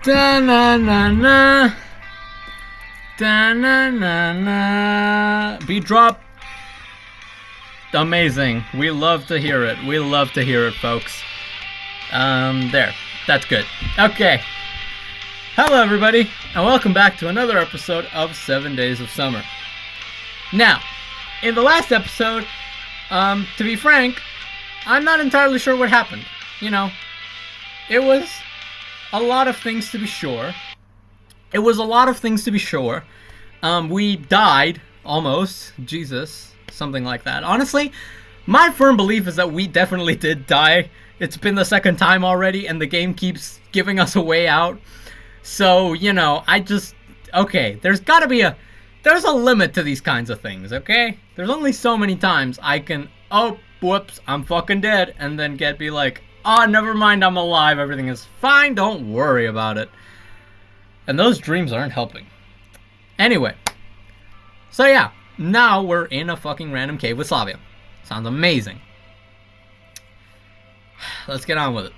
Da-na-na-na. Da-na-na-na. Beat drop. Amazing. We love to hear it. We love to hear it, folks. There. That's good. Okay. Hello, everybody, and welcome back to another episode of 7 Days of Summer. Now, in the last episode, to be frank, I'm not entirely sure what happened. You know, it was a lot of things to be sure. We died, almost. Jesus. Something like that. Honestly, my firm belief is that we definitely did die. It's been the second time already, and the game keeps giving us a way out. So, you know, okay, there's a limit to these kinds of things, okay? There's only so many times I can, oh, whoops, I'm fucking dead, and then be like, oh, never mind, I'm alive, everything is fine, don't worry about it. And those dreams aren't helping. Anyway, so yeah, now we're in a fucking random cave with Slavya. Sounds amazing. Let's get on with it.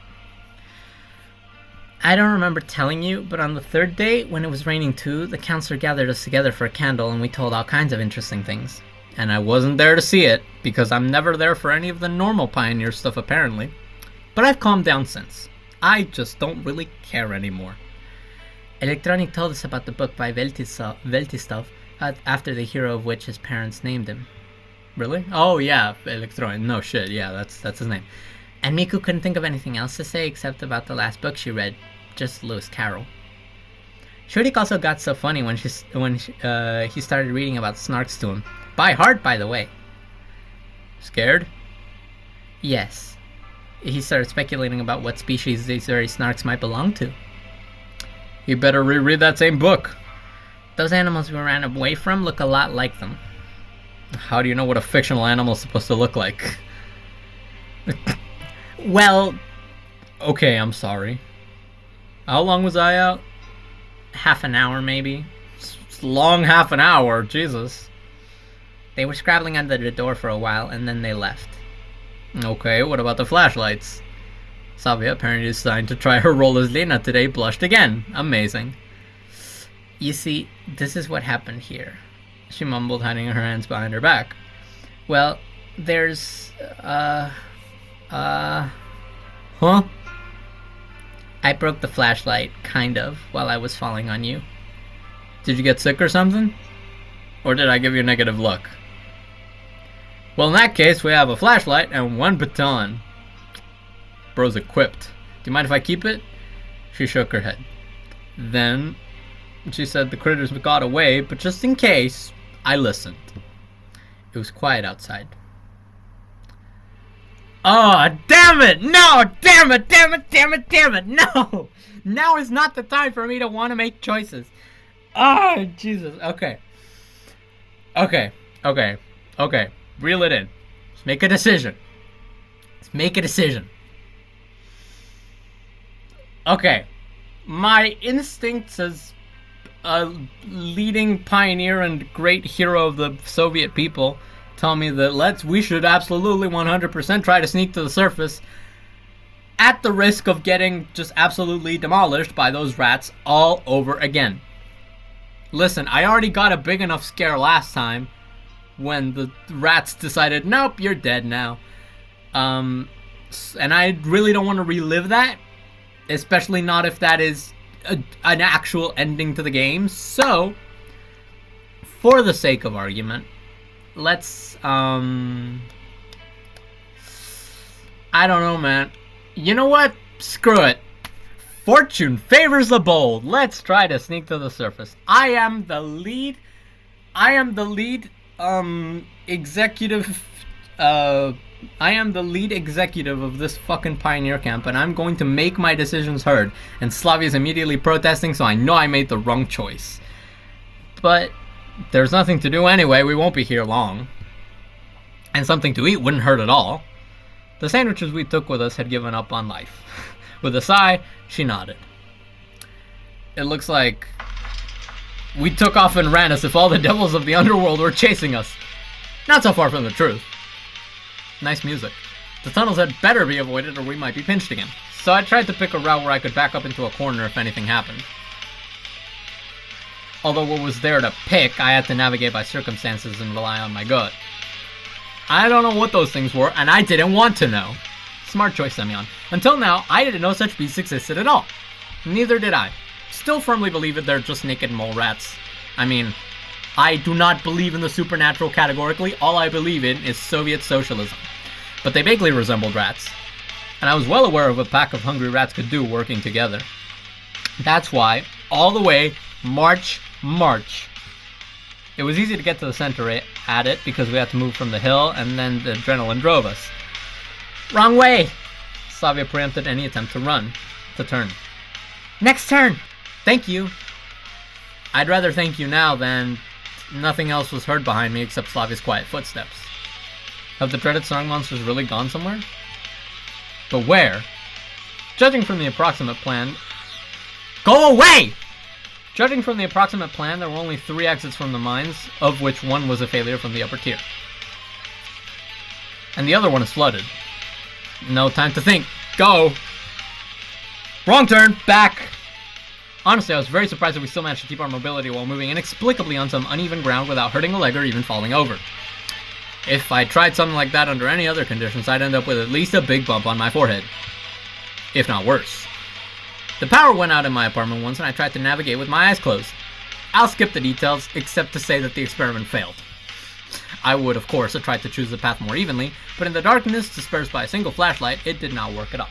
I don't remember telling you, but on the third day, when it was raining too, the counselor gathered us together for a candle and we told all kinds of interesting things. And I wasn't there to see it, because I'm never there for any of the normal Pioneer stuff apparently. But I've calmed down since. I just don't really care anymore. Electronic told us about the book by Veltistov, after the hero of which his parents named him. Really? Oh yeah, Electronic. No shit, yeah, that's his name. And Miku couldn't think of anything else to say except about the last book she read, just Lewis Carroll. Shurik also got so funny when he started reading about snarks to him. By heart, by the way. Scared? Yes. He started speculating about what species these very snarks might belong to. You better reread that same book. Those animals we ran away from look a lot like them. How do you know what a fictional animal is supposed to look like? Well, okay, I'm sorry. How long was I out? Half an hour, maybe. It's a long half an hour, Jesus. They were scrabbling under the door for a while, and then they left. Okay, what about the flashlights? Slavya, apparently deciding to try her role as Lena today, blushed again. Amazing. You see, this is what happened here. She mumbled, hiding her hands behind her back. Well, there's, Huh? I broke the flashlight, kind of, while I was falling on you. Did you get sick or something? Or did I give you a negative look? Well, in that case, we have a flashlight and one baton. Bro's equipped. Do you mind if I keep it? She shook her head. Then, she said the critters got away, but just in case, I listened. It was quiet outside. Oh, damn it! No! Damn it! No! Now is not the time for me to want to make choices. Oh, Jesus. Okay. Reel it in. Let's make a decision. Okay. My instincts as a leading pioneer and great hero of the Soviet people tell me that we should absolutely 100% try to sneak to the surface at the risk of getting just absolutely demolished by those rats all over again. Listen, I already got a big enough scare last time when the rats decided, nope, you're dead now. And I really don't want to relive that, especially not if that is an actual ending to the game. So, for the sake of argument, let's, I don't know, man. You know what? Screw it. Fortune favors the bold. Let's try to sneak to the surface. I am the lead executive of this fucking pioneer camp, and I'm going to make my decisions heard. And Slavya's immediately protesting, so I know I made the wrong choice. But there's nothing to do anyway, we won't be here long. And something to eat wouldn't hurt at all. The sandwiches we took with us had given up on life. With a sigh, she nodded. It looks like we took off and ran as if all the devils of the underworld were chasing us. Not so far from the truth. Nice music. The tunnels had better be avoided or we might be pinched again. So I tried to pick a route where I could back up into a corner if anything happened. Although what was there to pick, I had to navigate by circumstances and rely on my gut. I don't know what those things were, and I didn't want to know. Smart choice, Semyon. Until now, I didn't know such beasts existed at all. Neither did I. Still firmly believe that they're just naked mole rats. I mean, I do not believe in the supernatural categorically. All I believe in is Soviet socialism. But they vaguely resembled rats. And I was well aware of what a pack of hungry rats could do working together. That's why, all the way, march. It was easy to get to the center at it because we had to move from the hill, and then the adrenaline drove us. Wrong way! Slavya preempted any attempt to turn. Next turn! Thank you! I'd rather thank you now than nothing else was heard behind me except Slavya's quiet footsteps. Have the dreaded song monsters really gone somewhere? But where? Judging from the approximate plan... Go away! Judging from the approximate plan, there were only 3 exits from the mines, of which one was a failure from the upper tier. And the other one is flooded. No time to think. Go! Wrong turn! Back! Honestly, I was very surprised that we still managed to keep our mobility while moving inexplicably on some uneven ground without hurting a leg or even falling over. If I tried something like that under any other conditions, I'd end up with at least a big bump on my forehead. If not worse. The power went out in my apartment once and I tried to navigate with my eyes closed. I'll skip the details, except to say that the experiment failed. I would, of course, have tried to choose the path more evenly, but in the darkness, dispersed by a single flashlight, it did not work at all.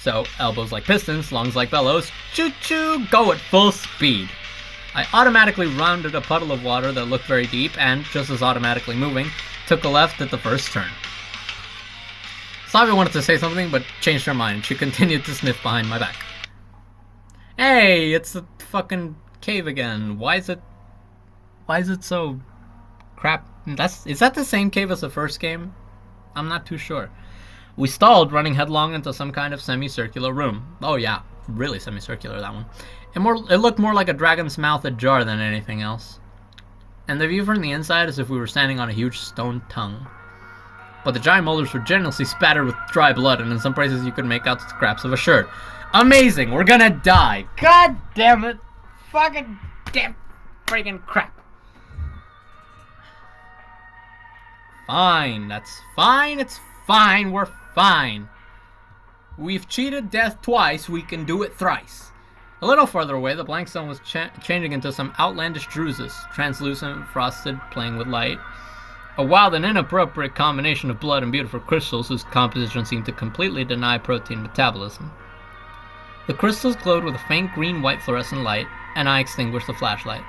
So, elbows like pistons, lungs like bellows, choo-choo, go at full speed. I automatically rounded a puddle of water that looked very deep and, just as automatically moving, took a left at the first turn. Slavya wanted to say something, but changed her mind. She continued to sniff behind my back. Hey, it's the fucking cave again. Why is it so crap? Is that the same cave as the first game? I'm not too sure. We stalled, running headlong into some kind of semicircular room. Oh yeah, really semicircular, that one. It looked more like a dragon's mouth ajar than anything else. And the view from the inside is as if we were standing on a huge stone tongue. But the giant molars were generously spattered with dry blood, and in some places you could make out the scraps of a shirt. Amazing! We're gonna die! God damn it! Fucking damn friggin' crap! Fine, that's fine, it's fine, we're fine. We've cheated death twice, we can do it thrice. A little farther away, the blank stone was changing into some outlandish druses, translucent, frosted, playing with light. A wild and inappropriate combination of blood and beautiful crystals whose composition seemed to completely deny protein metabolism. The crystals glowed with a faint green-white fluorescent light, and I extinguished the flashlight.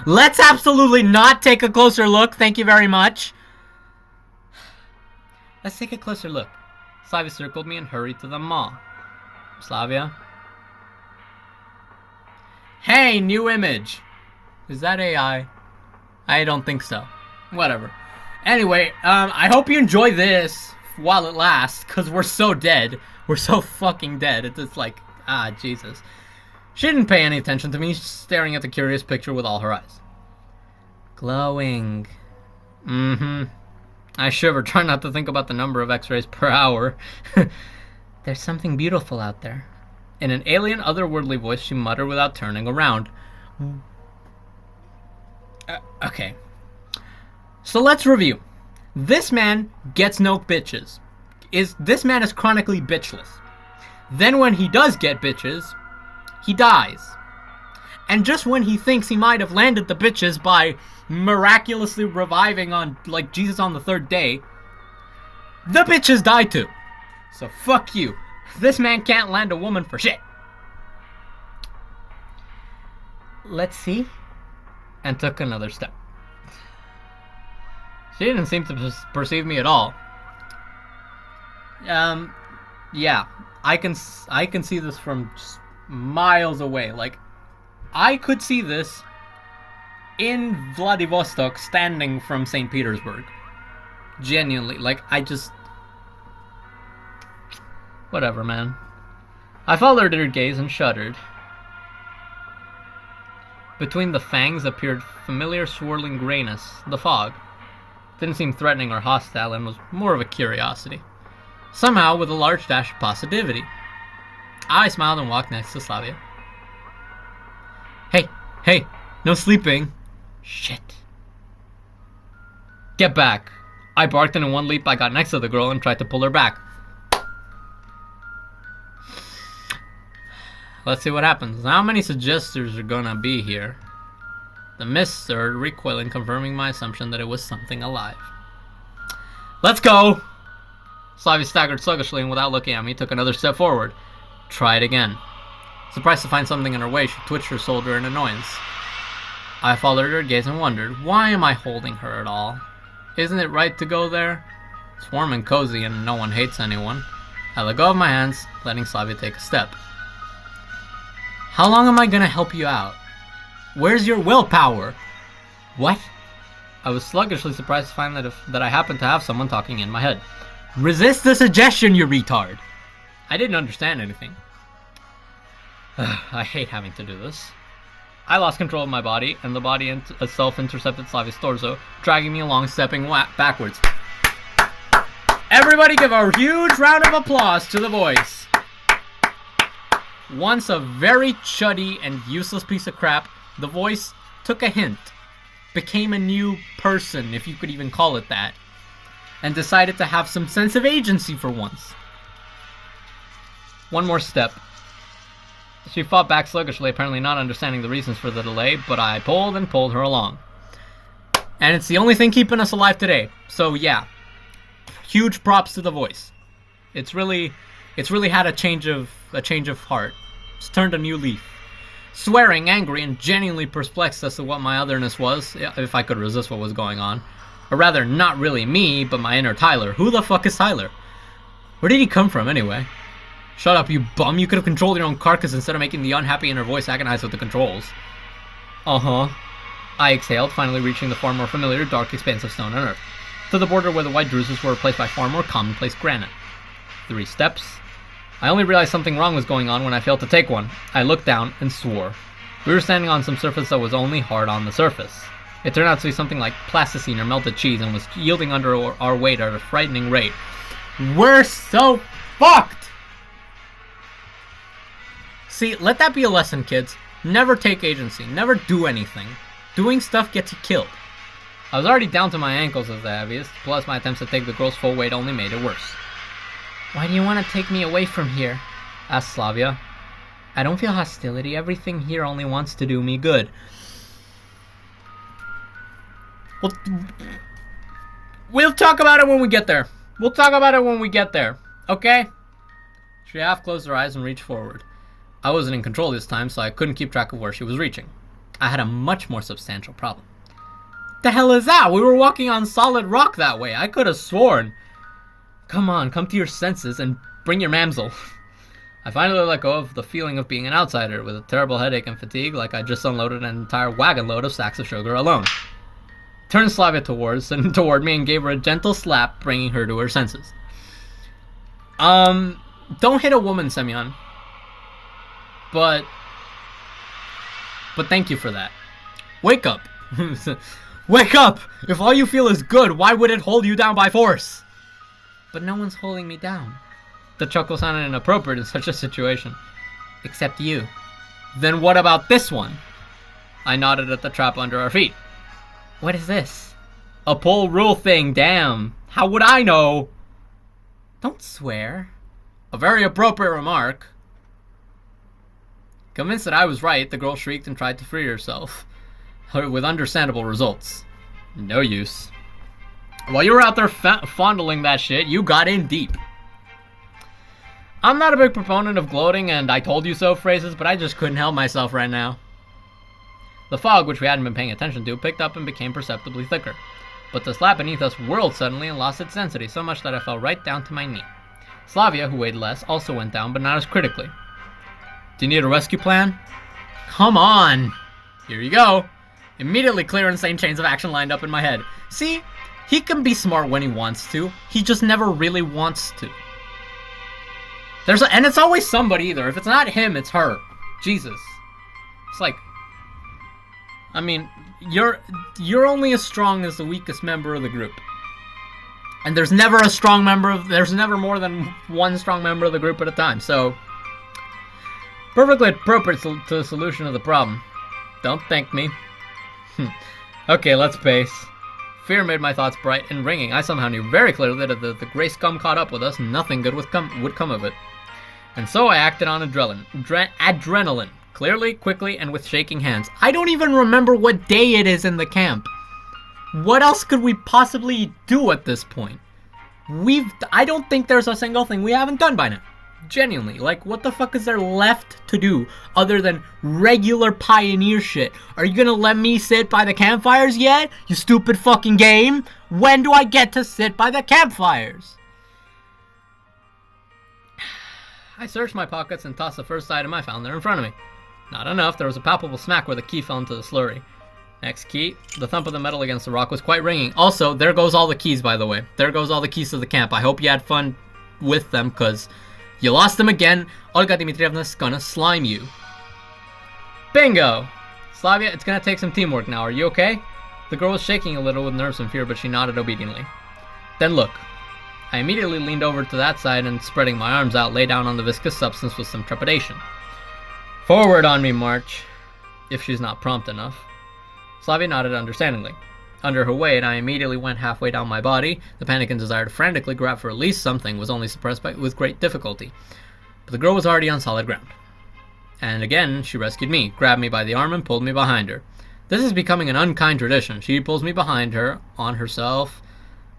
Let's absolutely not take a closer look, thank you very much. Let's take a closer look. Slavya circled me and hurried to the maw. Slavya? Hey, new image! Is that AI? I don't think so. Whatever. Anyway, I hope you enjoy this while it lasts, because we're so dead. We're so fucking dead. It's just like, Jesus. She didn't pay any attention to me, staring at the curious picture with all her eyes. Glowing. I shiver, trying not to think about the number of x-rays per hour. There's something beautiful out there. In an alien, otherworldly voice, she muttered without turning around. Okay. So let's review. This man gets no bitches. This man is chronically bitchless. Then when he does get bitches, he dies. And just when he thinks he might have landed the bitches by miraculously reviving on, like, Jesus on the third day, the bitches die too. So fuck you. This man can't land a woman for shit. Let's see. And took another step. She didn't seem to perceive me at all. Yeah, I can see this from just miles away. Like, I could see this in Vladivostok standing from St. Petersburg. Genuinely, like, whatever, man. I followed her gaze and shuddered. Between the fangs appeared familiar swirling grayness, the fog. Didn't seem threatening or hostile and was more of a curiosity. somehow with a large dash of positivity. I smiled and walked next to Slavya. Hey, no sleeping. Shit. Get back. I barked, and in one leap I got next to the girl and tried to pull her back. Let's see what happens. How many suggestors are gonna be here? The mist stirred, recoiling, confirming my assumption that it was something alive. Let's go! Slavia staggered sluggishly and without looking at me took another step forward. Try it again. Surprised to find something in her way, she twitched her shoulder in annoyance. I followed her gaze and wondered, why am I holding her at all? Isn't it right to go there? It's warm and cozy and no one hates anyone. I let go of my hands, letting Slavia take a step. How long am I gonna help you out? Where's your willpower? What? I was sluggishly surprised to find that I happened to have someone talking in my head. Resist the suggestion, you retard! I didn't understand anything. I hate having to do this. I lost control of my body, and the body itself intercepted Slavia's torso, dragging me along, stepping backwards. Everybody give a huge round of applause to the voice. Once a very chuddy and useless piece of crap, the voice took a hint, became a new person, if you could even call it that, and decided to have some sense of agency for once. One more step. She fought back sluggishly, apparently not understanding the reasons for the delay, but I pulled and pulled her along. And it's the only thing keeping us alive today. So yeah, huge props to the voice. It's really had a change of heart. It's turned a new leaf. Swearing, angry, and genuinely perplexed as to what my otherness was, if I could resist what was going on. Or rather, not really me, but my inner Tyler. Who the fuck is Tyler? Where did he come from, anyway? Shut up, you bum. You could have controlled your own carcass instead of making the unhappy inner voice agonize with the controls. Uh-huh. I exhaled, finally reaching the far more familiar, dark expanse of stone and earth, to the border where the white druses were replaced by far more commonplace granite. 3 steps. I only realized something wrong was going on when I failed to take one. I looked down and swore. We were standing on some surface that was only hard on the surface. It turned out to be something like plasticine or melted cheese and was yielding under our weight at a frightening rate. We're so fucked! See, let that be a lesson, kids. Never take agency. Never do anything. Doing stuff gets you killed. I was already down to my ankles as the heaviest, plus my attempts to take the girl's full weight only made it worse. Why do you want to take me away from here? Asked Slavia. I don't feel hostility. Everything here only wants to do me good. We'll talk about it when we get there. Okay? She half closed her eyes and reached forward. I wasn't in control this time, so I couldn't keep track of where she was reaching. I had a much more substantial problem. The hell is that? We were walking on solid rock that way. I could have sworn. Come on, come to your senses and bring your mamsel. I finally let go of the feeling of being an outsider, with a terrible headache and fatigue, like I just unloaded an entire wagon load of sacks of sugar alone. Turned Slavia toward me and gave her a gentle slap, bringing her to her senses. Don't hit a woman, Semyon. But thank you for that. Wake up. Wake up! If all you feel is good, why would it hold you down by force? But no one's holding me down. The chuckle sounded inappropriate in such a situation. Except you. Then what about this one? I nodded at the trap under our feet. What is this? A pull rule thing, damn. How would I know? Don't swear. A very appropriate remark. Convinced that I was right, the girl shrieked and tried to free herself, with understandable results. No use. While you were out there fondling that shit, you got in deep. I'm not a big proponent of gloating and I told you so phrases, but I just couldn't help myself right now. The fog, which we hadn't been paying attention to, picked up and became perceptibly thicker. But the slab beneath us whirled suddenly and lost its density, so much that I fell right down to my knee. Slavia, who weighed less, also went down, but not as critically. Do you need a rescue plan? Come on! Here you go. Immediately clear and sane chains of action lined up in my head. See? He can be smart when he wants to. He just never really wants to. And it's always somebody either. If it's not him, it's her. Jesus. It's like... I mean, you're only as strong as the weakest member of the group. And there's never more than one strong member of the group at a time, so perfectly appropriate to the solution of the problem. Don't thank me. Okay, let's pace. Fear made my thoughts bright and ringing. I somehow knew very clearly that if the gray scum caught up with us, nothing good would come of it. And so I acted on adrenaline. Clearly, quickly, and with shaking hands. I don't even remember what day it is in the camp. What else could we possibly do at this point? I don't think there's a single thing we haven't done by now. Genuinely, like, what the fuck is there left to do other than regular pioneer shit? Are you gonna let me sit by the campfires yet? You stupid fucking game? When do I get to sit by the campfires? I searched my pockets and tossed the first item I found there in front of me. Not enough, there was a palpable smack where the key fell into the slurry. Next key, the thump of the metal against the rock was quite ringing. Also, there goes all the keys, by the way. There goes all the keys to the camp. I hope you had fun with them, because you lost them again. Olga Dmitrievna's gonna slime you. Bingo! Slavya, it's gonna take some teamwork now. Are you okay? The girl was shaking a little with nerves and fear, but she nodded obediently. Then look. I immediately leaned over to that side and, spreading my arms out, lay down on the viscous substance with some trepidation. Forward on me, March. If she's not prompt enough. Slavya nodded understandingly. Under her weight, I immediately went halfway down my body. The panic and desire to frantically grab for at least something was only suppressed with great difficulty. But the girl was already on solid ground. And again, she rescued me, grabbed me by the arm, and pulled me behind her. This is becoming an unkind tradition. She pulls me behind her, on herself.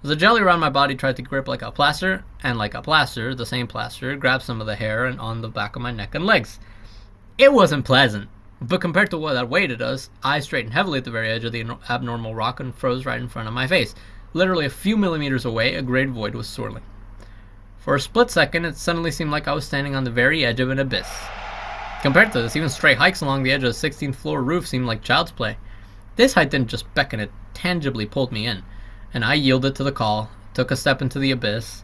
As the jelly around my body tried to grip like a plaster, and like a plaster, the same plaster, grabbed some of the hair and on the back of my neck and legs. It wasn't pleasant. But compared to what that weighted us, I straightened heavily at the very edge of the abnormal rock and froze right in front of my face. Literally a few millimeters away, a great void was swirling. For a split second, it suddenly seemed like I was standing on the very edge of an abyss. Compared to this, even straight hikes along the edge of the 16th floor roof seemed like child's play. This height didn't just beckon, it tangibly pulled me in, and I yielded to the call, took a step into the abyss.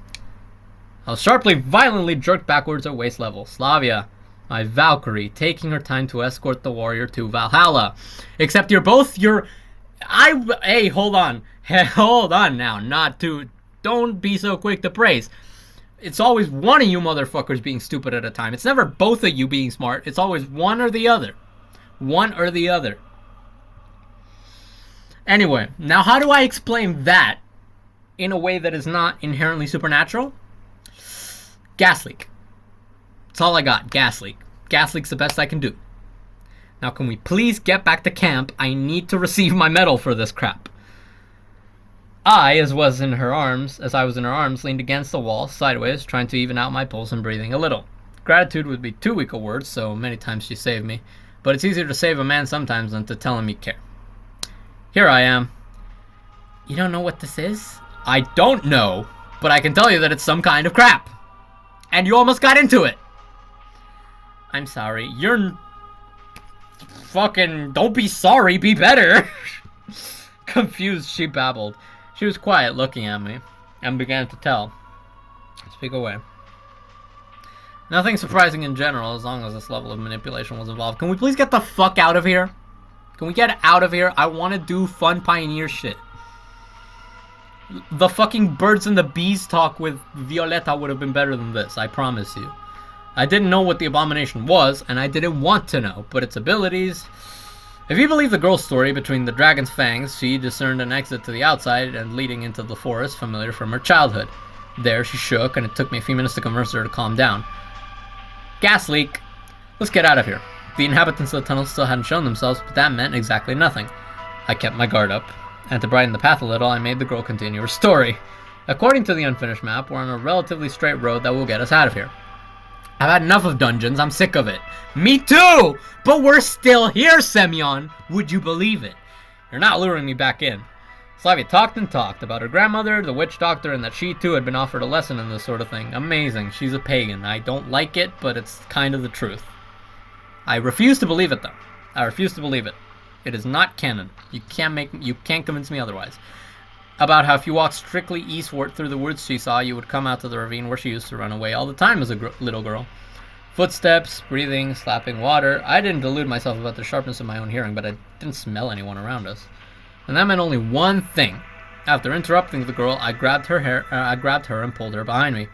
I was violently jerked backwards at waist level. Slavya, my Valkyrie, taking her time to escort the warrior to Valhalla. Except hey, hold on. Hold on now, don't be so quick to praise. It's always one of you motherfuckers being stupid at a time. It's never both of you being smart. It's always one or the other. One or the other. Anyway, now how do I explain that in a way that is not inherently supernatural? Gas leak. That's all I got. Gas leak. Gas leak's the best I can do. Now can we please get back to camp? I need to receive my medal for this crap. As I was in her arms, leaned against the wall, sideways, trying to even out my pulse and breathing a little. Gratitude would be too weak a word, so many times she saved me. But it's easier to save a man sometimes than to tell him you care. Here I am. You don't know what this is? I don't know, but I can tell you that it's some kind of crap. And you almost got into it. I'm sorry. You're fucking... Don't be sorry, be better. Confused, she babbled. She was quiet, looking at me, and began to tell. Speak away. Nothing surprising in general, as long as this level of manipulation was involved. Can we please get the fuck out of here? Can we get out of here? I want to do fun pioneer shit. The fucking birds and the bees talk with Violetta would have been better than this, I promise you. I didn't know what the abomination was, and I didn't want to know, but its abilities... If you believe the girl's story, between the dragon's fangs, she discerned an exit to the outside and leading into the forest familiar from her childhood. There she shook, and it took me a few minutes to convince her to calm down. Gas leak. Let's get out of here. The inhabitants of the tunnel still hadn't shown themselves, but that meant exactly nothing. I kept my guard up, and to brighten the path a little, I made the girl continue her story. According to the unfinished map, we're on a relatively straight road that will get us out of here. I've had enough of dungeons, I'm sick of it. Me too! But we're still here, Semyon! Would you believe it? You're not luring me back in. Slavya talked and talked about her grandmother, the witch doctor, and that she too had been offered a lesson in this sort of thing. Amazing, she's a pagan. I don't like it, but it's kind of the truth. I refuse to believe it, though. I refuse to believe it. It is not canon. You can't convince me otherwise. About how if you walked strictly eastward through the woods she saw, you would come out to the ravine where she used to run away all the time as a little girl. Footsteps, breathing, slapping water. I didn't delude myself about the sharpness of my own hearing, but I didn't smell anyone around us. And that meant only one thing. After interrupting the girl, I grabbed her and pulled her behind me.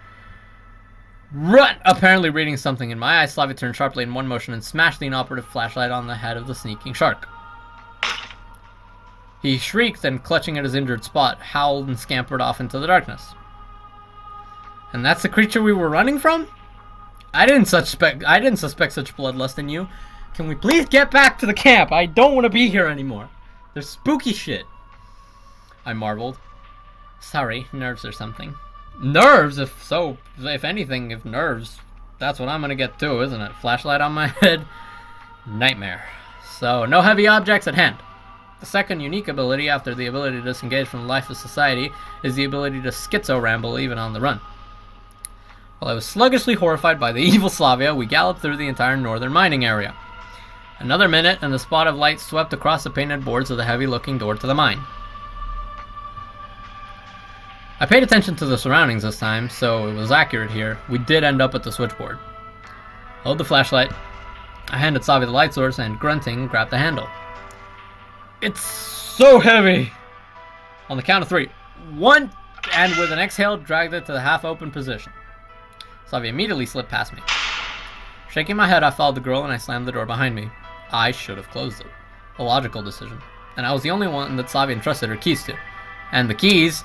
Run! Apparently reading something in my eyes, Slavya turned sharply in one motion and smashed the inoperative flashlight on the head of the sneaking shark. He shrieked and, clutching at his injured spot, howled and scampered off into the darkness. And that's the creature we were running from? I didn't suspect such bloodlust in you. Can we please get back to the camp? I don't want to be here anymore. There's spooky shit. I marveled. Sorry, nerves or something. Nerves? If anything, if nerves, that's what I'm gonna get too, isn't it? Flashlight on my head? Nightmare. So, no heavy objects at hand. The second unique ability, after the ability to disengage from the life of society, is the ability to schizo-ramble even on the run. While I was sluggishly horrified by the evil Slavya, we galloped through the entire northern mining area. Another minute, and the spot of light swept across the painted boards of the heavy-looking door to the mine. I paid attention to the surroundings this time, so it was accurate here. We did end up at the switchboard. Held the flashlight. I handed Slavya the light source and, grunting, grabbed the handle. It's so heavy! On the count of 3. 1, and with an exhale, dragged it to the half-open position. Slavya immediately slipped past me. Shaking my head, I followed the girl and I slammed the door behind me. I should have closed it. A logical decision. And I was the only one that Slavya entrusted her keys to. And the keys,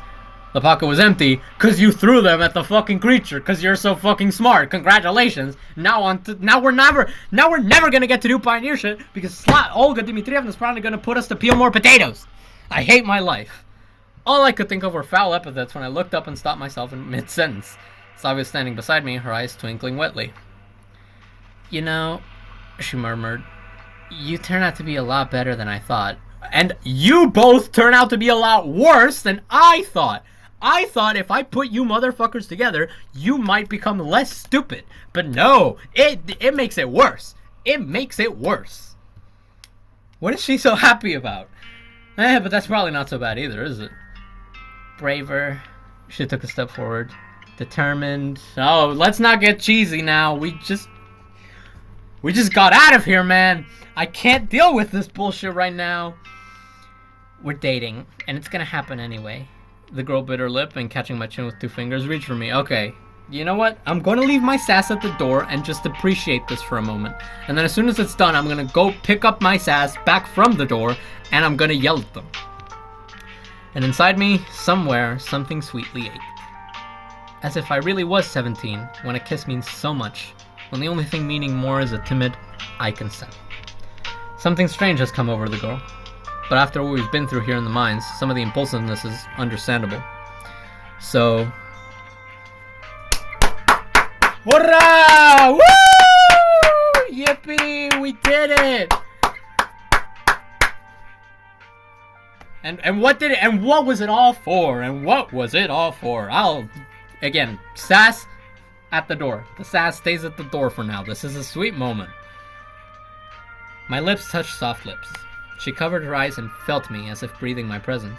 the pocket was empty, cause you threw them at the fucking creature, cause you're so fucking smart. Congratulations. Now we're never gonna get to do pioneer shit, because Olga Dmitrievna is probably gonna put us to peel more potatoes. I hate my life. All I could think of were foul epithets when I looked up and stopped myself in mid-sentence. Slavya standing beside me, her eyes twinkling wetly. You know, she murmured, you turn out to be a lot better than I thought. And you both turn out to be a lot worse than I thought. I thought if I put you motherfuckers together, you might become less stupid. But no, it makes it worse. It makes it worse. What is she so happy about? But that's probably not so bad either, is it? Braver. She took a step forward. Determined. Oh, let's not get cheesy now. We just got out of here, man. I can't deal with this bullshit right now. We're dating, and it's gonna happen anyway. The girl bit her lip and, catching my chin with 2 fingers, reached for me. Okay, you know what? I'm gonna leave my sass at the door and just appreciate this for a moment. And then as soon as it's done, I'm gonna go pick up my sass back from the door, and I'm gonna yell at them. And inside me, somewhere, something sweetly ached. As if I really was 17, when a kiss means so much, when the only thing meaning more is a timid, I consent. Something strange has come over the girl. But after what we've been through here in the mines, some of the impulsiveness is understandable. So... Hurrah! Woo! Yippee! We did it! And what was it all for? And what was it all for? Again, sass at the door. The sass stays at the door for now. This is a sweet moment. My lips touched soft lips. She covered her eyes and felt me as if breathing my presence.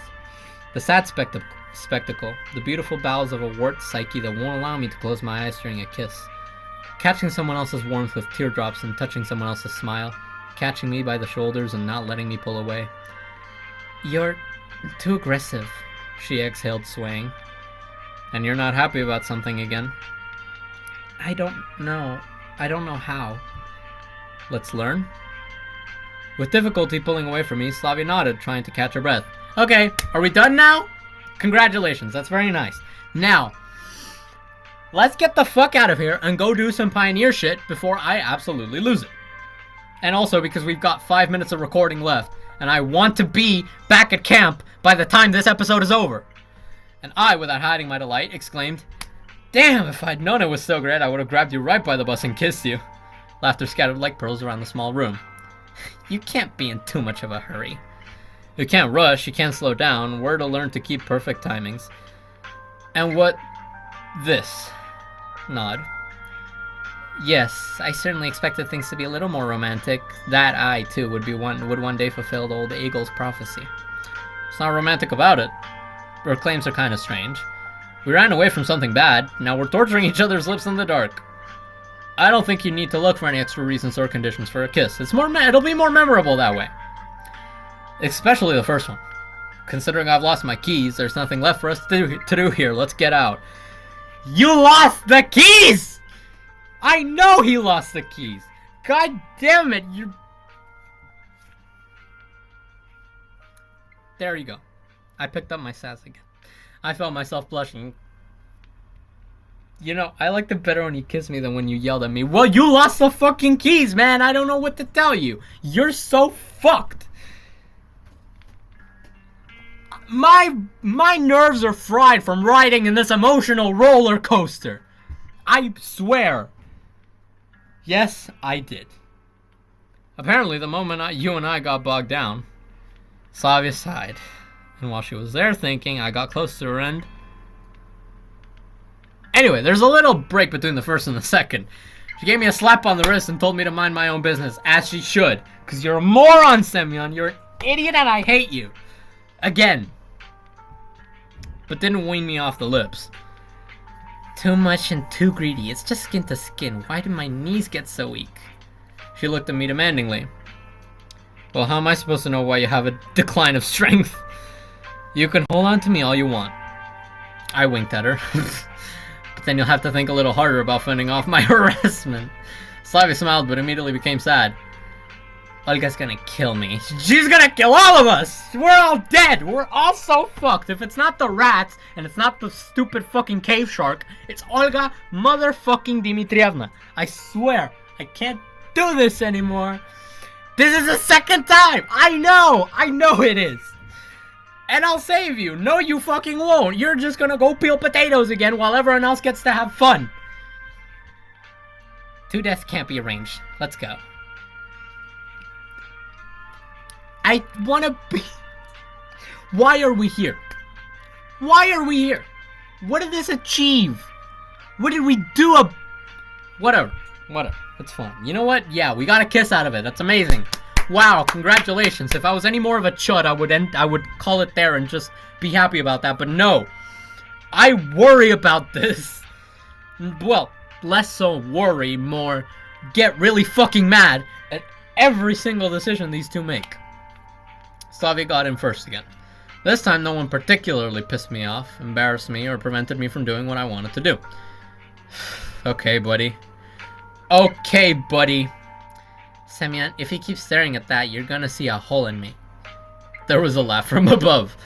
The sad spectacle, the beautiful bowels of a warped psyche that won't allow me to close my eyes during a kiss. Catching someone else's warmth with teardrops and touching someone else's smile. Catching me by the shoulders and not letting me pull away. You're too aggressive, she exhaled, swaying. And you're not happy about something again? I don't know how. Let's learn? With difficulty pulling away from me, Slavya nodded, trying to catch her breath. Okay, are we done now? Congratulations, that's very nice. Now, let's get the fuck out of here and go do some pioneer shit before I absolutely lose it. And also because we've got 5 minutes of recording left, and I want to be back at camp by the time this episode is over. And I, without hiding my delight, exclaimed, Damn, if I'd known it was so great, I would have grabbed you right by the bus and kissed you. Laughter scattered like pearls around the small room. You can't be in too much of a hurry. You can't rush, you can't slow down. We're to learn to keep perfect timings. And what... this? Nod. Yes, I certainly expected things to be a little more romantic. That I, too, would one day fulfill the old Eagle's prophecy. It's not romantic about it. Her claims are kind of strange. We ran away from something bad, now we're torturing each other's lips in the dark. I don't think you need to look for any extra reasons or conditions for a kiss. It'll be more memorable that way. Especially the first one. Considering I've lost my keys, there's nothing left for us to do here. Let's get out. You lost the keys! I know he lost the keys. God damn it, you... There you go. I picked up my sass again. I felt myself blushing. You know, I liked it better when you kissed me than when you yelled at me. Well, you lost the fucking keys, man. I don't know what to tell you. You're so fucked. My nerves are fried from riding in this emotional roller coaster. I swear. Yes, I did. Apparently, the moment you and I got bogged down, Slavya sighed. And while she was there thinking, I got close to her end. Anyway, there's a little break between the first and the second. She gave me a slap on the wrist and told me to mind my own business, as she should. Because you're a moron, Semyon. You're an idiot and I hate you. Again. But didn't wean me off the lips. Too much and too greedy. It's just skin to skin. Why do my knees get so weak? She looked at me demandingly. Well, how am I supposed to know why you have a decline of strength? You can hold on to me all you want. I winked at her. But then you'll have to think a little harder about fending off my harassment. Slavya smiled, but immediately became sad. Olga's gonna kill me. She's gonna kill all of us! We're all dead! We're all so fucked! If it's not the rats, and it's not the stupid fucking cave shark, it's Olga motherfucking Dimitrievna. I swear, I can't do this anymore. This is the second time! I know it is! And I'll save you! No, you fucking won't! You're just gonna go peel potatoes again while everyone else gets to have fun! 2 deaths can't be arranged. Let's go. I wanna be... Why are we here? Why are we here? What did this achieve? What did we do? Whatever. It's fine. You know what? Yeah, we got a kiss out of it. That's amazing. Wow, congratulations. If I was any more of a chud, I would call it there and just be happy about that. But no. I worry about this. Well, less so worry, more get really fucking mad at every single decision these two make. Slavya got in first again. This time, no one particularly pissed me off, embarrassed me, or prevented me from doing what I wanted to do. Okay, buddy. Okay, buddy. Semyon, if you keep staring at that, you're gonna see a hole in me. There was a laugh from above.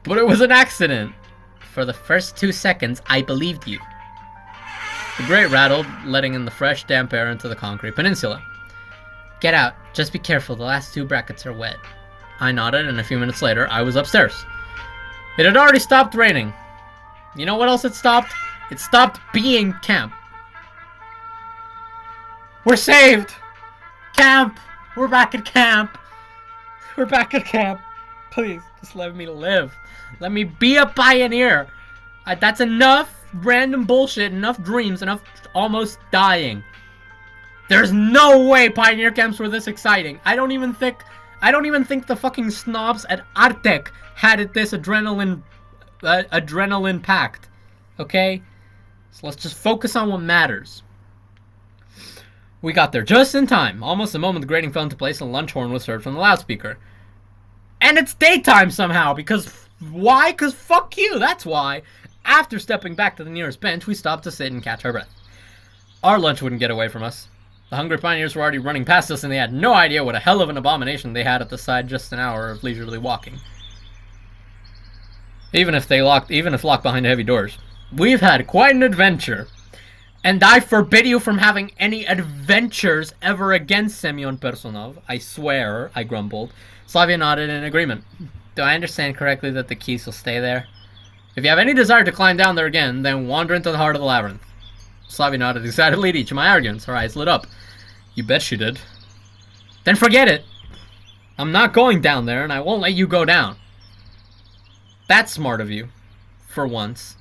But it was an accident. For the first 2 seconds, I believed you. The grate rattled, letting in the fresh, damp air into the concrete peninsula. Get out. Just be careful. The last 2 brackets are wet. I nodded, and a few minutes later, I was upstairs. It had already stopped raining. You know what else it stopped? It stopped being camp. We're saved! Camp! We're back at camp! We're back at camp. Please, just let me live. Let me be a pioneer. That's enough random bullshit, enough dreams, enough almost dying. There's no way pioneer camps were this exciting. I don't even think the fucking snobs at Artek had it this adrenaline packed. Okay? So let's just focus on what matters. We got there just in time, almost the moment the grating fell into place and lunch horn was heard from the loudspeaker. And it's daytime somehow, because why? Because fuck you, that's why. After stepping back to the nearest bench, we stopped to sit and catch our breath. Our lunch wouldn't get away from us. The hungry pioneers were already running past us, and they had no idea what a hell of an abomination they had at the side just an hour of leisurely walking. Even if locked behind heavy doors. We've had quite an adventure. And I forbid you from having any adventures ever against Semyon Personov. I swear, I grumbled. Slavya nodded in agreement. Do I understand correctly that the keys will stay there? If you have any desire to climb down there again, then wander into the heart of the labyrinth. Slavya nodded excitedly at each of my arguments. Her eyes lit up. You bet she did. Then forget it. I'm not going down there, and I won't let you go down. That's smart of you. For once.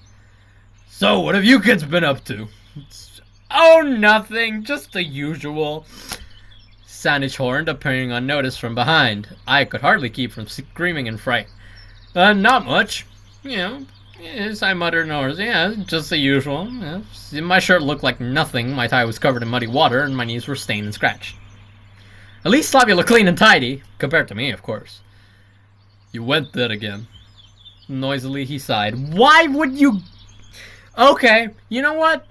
So, what have you kids been up to? Oh, nothing. Just the usual. Sanich horned, appearing unnoticed from behind. I could hardly keep from screaming in fright. Not much. You know, yes, I muttered noise. Yeah, just the usual. Yeah. My shirt looked like nothing. My tie was covered in muddy water, and my knees were stained and scratched. At least Slavya looked clean and tidy, compared to me, of course. You went there again. Noisily he sighed. Why would you... Okay, you know what?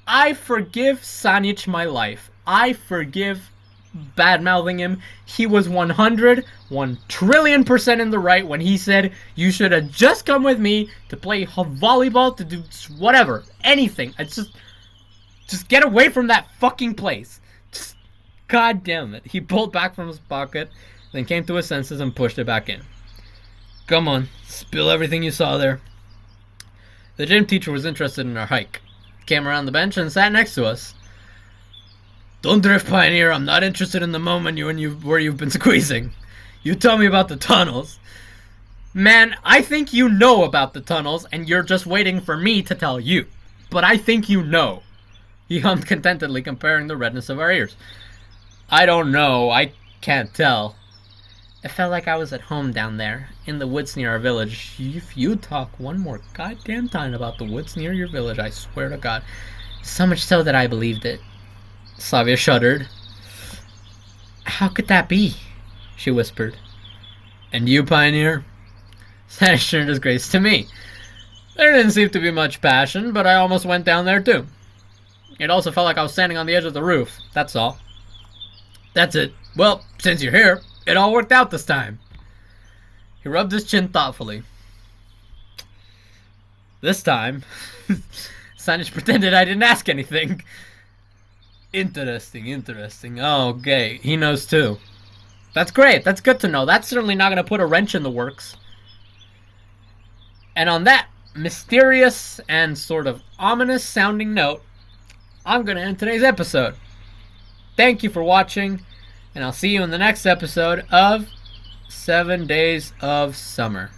I forgive Sanich my life. I forgive bad-mouthing him. He was 1,000,000,000,000,000% in the right when he said, you should have just come with me to play volleyball, to do whatever. Anything. It's just get away from that fucking place. Just, God damn it. He pulled back from his pocket, then came to his senses and pushed it back in. Come on, spill everything you saw there. The gym teacher was interested in our hike. Came around the bench and sat next to us. Don't drift, Pioneer. I'm not interested in the moment where you've been squeezing. You tell me about the tunnels. Man, I think you know about the tunnels, and you're just waiting for me to tell you. But I think you know. He hummed contentedly, comparing the redness of our ears. I don't know. I can't tell. It felt like I was at home down there, in the woods near our village. If you talk one more goddamn time about the woods near your village, I swear to God. So much so that I believed it. Slavya shuddered. How could that be? She whispered. And you, Pioneer? Sanich turned his gaze to me. There didn't seem to be much passion, but I almost went down there too. It also felt like I was standing on the edge of the roof, that's all. That's it. Well, since you're here, it all worked out this time. He rubbed his chin thoughtfully. This time, Sanich pretended I didn't ask anything. Interesting. Oh, okay. He knows too. That's great. That's good to know. That's certainly not going to put a wrench in the works. And on that mysterious and sort of ominous sounding note, I'm going to end today's episode. Thank you for watching, and I'll see you in the next episode of 7 Days of Summer.